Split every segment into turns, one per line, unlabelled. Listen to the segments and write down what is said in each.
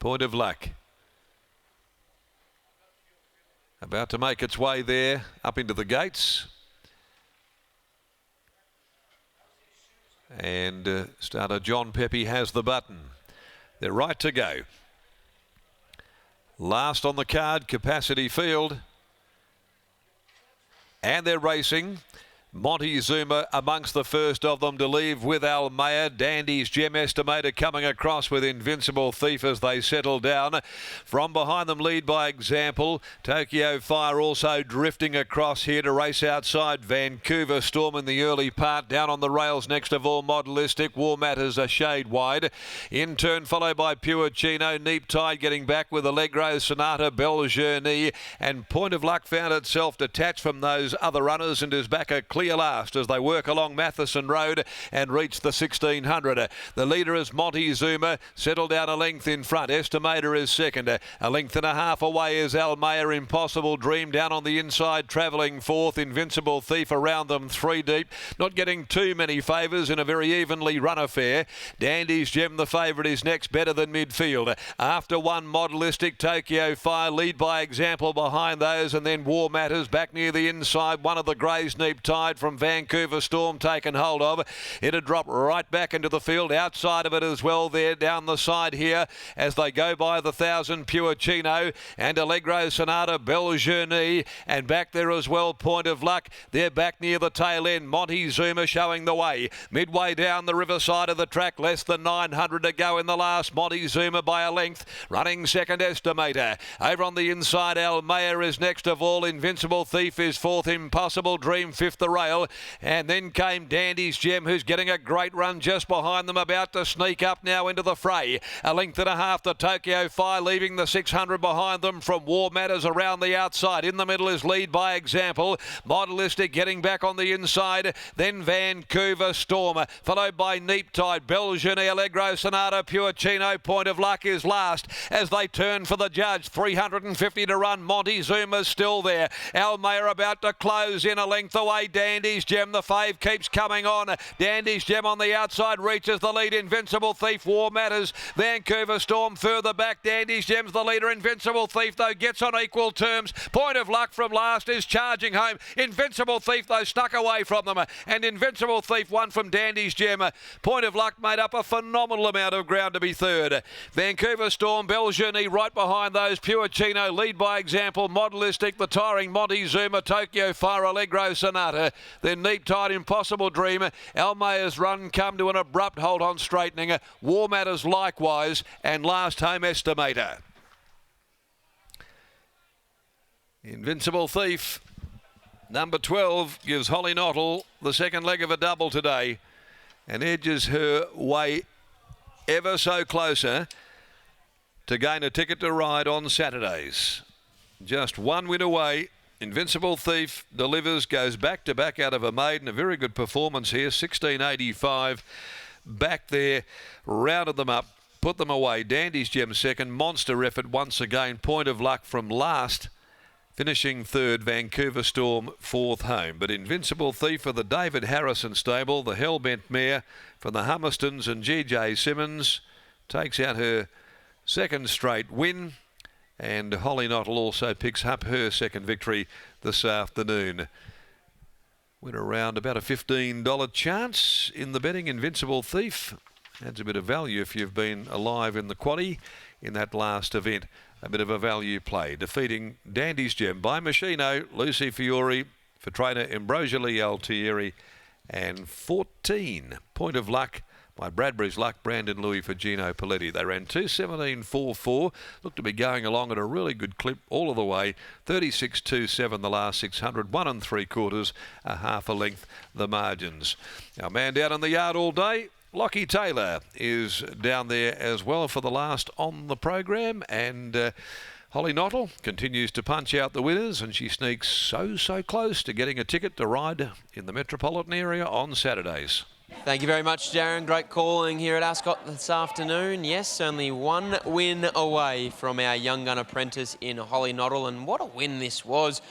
Point of Luck. About to make its way there up into the gates. And starter John Pepe has the button. They're right to go. Last on the card, Capacity Field. And they're racing. Montezuma amongst the first of them to leave with Almaya. Dandy's Gem Estimator coming across with Invincible Thief as they settle down. From behind them, Lead by Example. Tokyo Fire also drifting across here to race outside. Vancouver Storm in the early part. Down on the rails next of all, Modelistic. War Matters a shade wide. In turn followed by Pure Chino. Neap Tide getting back with Allegro Sonata, Belle Journey. And Point of Luck found itself detached from those other runners and is back a clear last as they work along Matheson Road and reach the 1600. The leader is Montezuma, settled down a length in front. Estimator is second. A length and a half away is Almaya. Impossible Dream down on the inside, travelling fourth. Invincible Thief around them, three deep. Not getting too many favours in a very evenly run affair. Dandy's Gem, the favourite, is next, better than midfield. After one, Modelistic, Tokyo Fire, Lead by Example behind those, and then War Matters back near the inside. One of the greys, Neap Tide from Vancouver Storm taken hold of. It'll drop right back into the field. Outside of it as well there down the side here as they go by the 1,000, Pure Chino and Allegro Sonata, Belle Journey, and back there as well, Point of Luck. They're back near the tail end. Montezuma showing the way. Midway down the riverside of the track, less than 900 to go in the last. Montezuma by a length. Running second, Estimator. Over on the inside, Almaya is next of all. Invincible Thief is fourth. Impossible Dream fifth the rail. And then came Dandy's Gem, who's getting a great run just behind them, about to sneak up now into the fray. A length and a half to Tokyo Fire, leaving the 600 behind them from War Matters around the outside. In the middle is Lead by Example. Modelistic getting back on the inside. Then Vancouver Storm, followed by Neap Tide, Belle Journey, Allegro Sonata, Pure Chino. Point of Luck is last as they turn for the judge. 350 to run. Montezuma's still there. Almaya about to close in, a length away. Dandy's Gem, the fave, keeps coming on. Dandy's Gem on the outside reaches the lead. Invincible Thief, War Matters, Vancouver Storm further back. Dandy's Gem's the leader. Invincible Thief though gets on equal terms. Point of Luck from last is charging home. Invincible Thief though stuck away from them, and Invincible Thief won from Dandy's Gem. Point of Luck made up a phenomenal amount of ground to be third. Vancouver Storm, Belle Journey right behind those. Pure Chino, Lead by Example, Modelistic, the tiring Montezuma, Tokyo Fire, Allegro Sonata. Then Neap Tide, Impossible Dream. Almaya's run come to an abrupt hold on straightening. War Matters likewise, and last home Estimator. Invincible Thief, number 12, gives Holly Knottle the second leg of a double today and edges her way ever so closer to gain a ticket to ride on Saturdays. Just one win away. Invincible Thief delivers, goes back to back out of a maiden. A very good performance here, 1685. Back there, rounded them up, put them away. Dandy's Gem second, monster effort once again. Point of Luck from last, finishing third. Vancouver Storm fourth home. But Invincible Thief for the David Harrison stable, the Hellbent mare from the Hummerstons, and G.J. Simmons takes out her second straight win. And Holly Knottle also picks up her second victory this afternoon. Went around about a $15 chance in the betting. Invincible Thief adds a bit of value if you've been alive in the quaddie in that last event. A bit of a value play. Defeating Dandy's Gem by Machino, Lucy Fiore for trainer Ambrosio Altieri, and 14 Point of Luck by Bradbury's Luck, Brandon Louis for Gino Paletti. They ran 2:17.44. Looked to be going along at a really good clip all of the way. 36.27 the last 600. 1 3/4, a half a length the margins. Our man down in the yard all day, Lockie Taylor, is down there as well for the last on the program. And Holly Knottle continues to punch out the winners, and she sneaks so close to getting a ticket to ride in the metropolitan area on Saturdays.
Thank you very much, Darren. Great calling here at Ascot this afternoon. Yes, only one win away from our young gun apprentice in Holly Knottle, and what a win this was.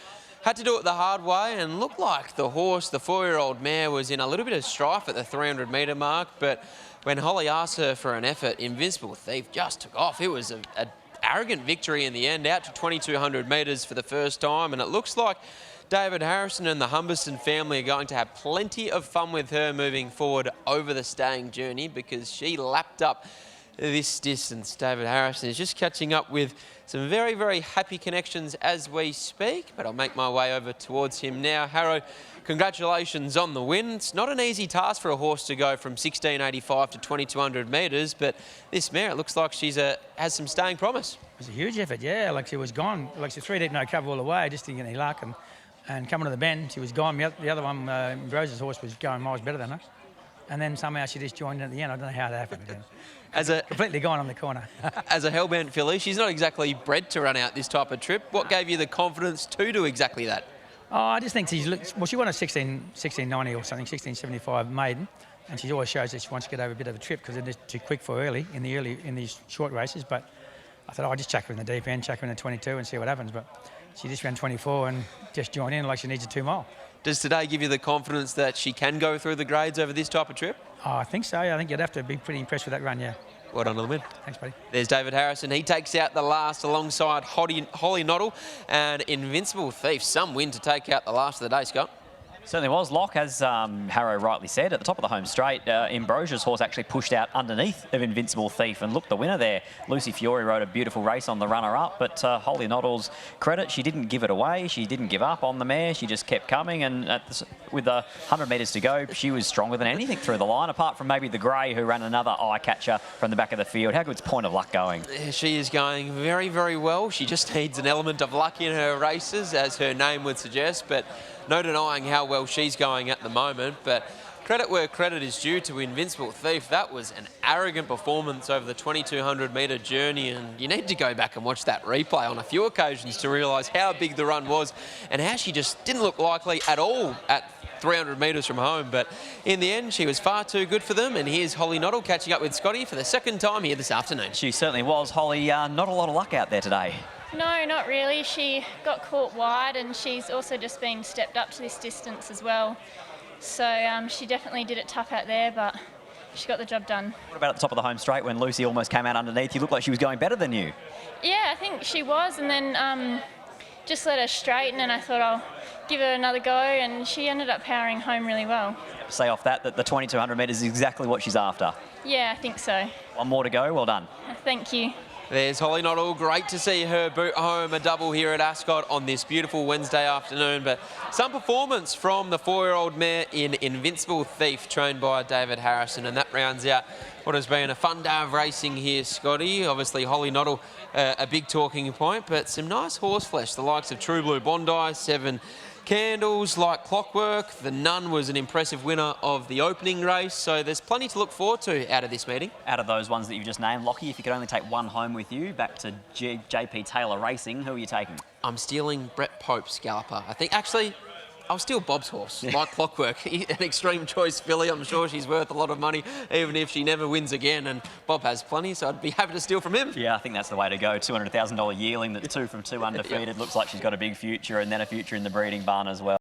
Had to do it the hard way, and looked like the horse, the 4-year-old mare, was in a little bit of strife at the 300 metre mark, but when Holly asked her for an effort, Invincible Thief just took off. It was an arrogant victory in the end, out to 2,200 metres for the first time, and it looks like David Harrison and the Humberston family are going to have plenty of fun with her moving forward over the staying journey, because she lapped up this distance. David Harrison is just catching up with some very, very happy connections as we speak, but I'll make my way over towards him now. Harrow, congratulations on the win. It's not an easy task for a horse to go from 1685 to 2,200 metres, but this mare, it looks like she's has some staying promise.
It was a huge effort, yeah. Like, she was gone. Like, she 3 deep, no cover all the way, just didn't get any luck. And coming to the bend, she was gone. The other one, Rose's horse, was going miles better than her. And then somehow she just joined in at the end. I don't know how that happened again. Completely gone on the corner.
As a hellbent filly, she's not exactly bred to run out this type of trip. What gave you the confidence to do exactly that?
Oh, I just think she won a 1690 or something, 1675 maiden, and she always shows that she wants to get over a bit of a trip because it's too quick for in these short races. But I thought, I'll just chuck her in the deep end, chuck her in the 22 and see what happens. But she just ran 24 and just joined in like she needs a 2 mile.
Does today give you the confidence that she can go through the grades over this type of trip?
Oh, I think so. I think you'd have to be pretty impressed with that run, yeah.
Well done on the win.
Thanks, buddy.
There's David Harrison. He takes out the last alongside Holly Noddle and Invincible Thief. Some win to take out the last of the day, Scott.
Certainly was. Lock, as Harrow rightly said, at the top of the home straight, Ambrosia's horse actually pushed out underneath of Invincible Thief, and look, the winner there, Lucy Fiore, rode a beautiful race on the runner-up, but Holly Noddle's credit, she didn't give it away, she didn't give up on the mare, she just kept coming, and with 100 metres to go, she was stronger than anything through the line, apart from maybe the Grey, who ran another eye-catcher from the back of the field. How good's Point of Luck going?
She is going very, very well. She just needs an element of luck in her races, as her name would suggest, but no denying how well she's going at the moment. But credit where credit is due to Invincible Thief. That was an arrogant performance over the 2,200 metre journey, and you need to go back and watch that replay on a few occasions to realise how big the run was and how she just didn't look likely at all at 300 metres from home. But in the end, she was far too good for them, and here's Holly Noddle catching up with Scotty for the second time here this afternoon.
She certainly was. Holly, not a lot of luck out there today.
No, not really. She got caught wide, and she's also just been stepped up to this distance as well. So she definitely did it tough out there, but she got the job done.
What about at the top of the home straight when Lucy almost came out underneath? You looked like she was going better than you.
Yeah, I think she was, and then just let her straighten, and I thought I'll give her another go, and she ended up powering home really well.
Say off that the 2,200 metres is exactly what she's after.
Yeah, I think so.
One more to go. Well done.
Thank you.
There's Holly Noddle. Great to see her boot home a double here at Ascot on this beautiful Wednesday afternoon. But some performance from the 4-year-old mare in Invincible Thief, trained by David Harrison. And that rounds out what has been a fun day of racing here, Scotty. Obviously, Holly Noddle, a big talking point, but some nice horse flesh. The likes of True Blue Bondi, 7 Candles, Like Clockwork. The Nun was an impressive winner of the opening race, so there's plenty to look forward to out of this meeting.
Out of those ones that you've just named, Lockie, if you could only take one home with you, back to JP Taylor Racing, who are you taking?
I'm stealing Brett Pope's Galloper. I think, actually, I'll steal Bob's horse, Like Clockwork. An extreme choice filly. I'm sure she's worth a lot of money, even if she never wins again, and Bob has plenty, so I'd be happy to steal from him.
Yeah, I think that's the way to go. $200,000 yearling that's 2 from 2 undefeated. Yep. Looks like she's got a big future, and then a future in the breeding barn as well.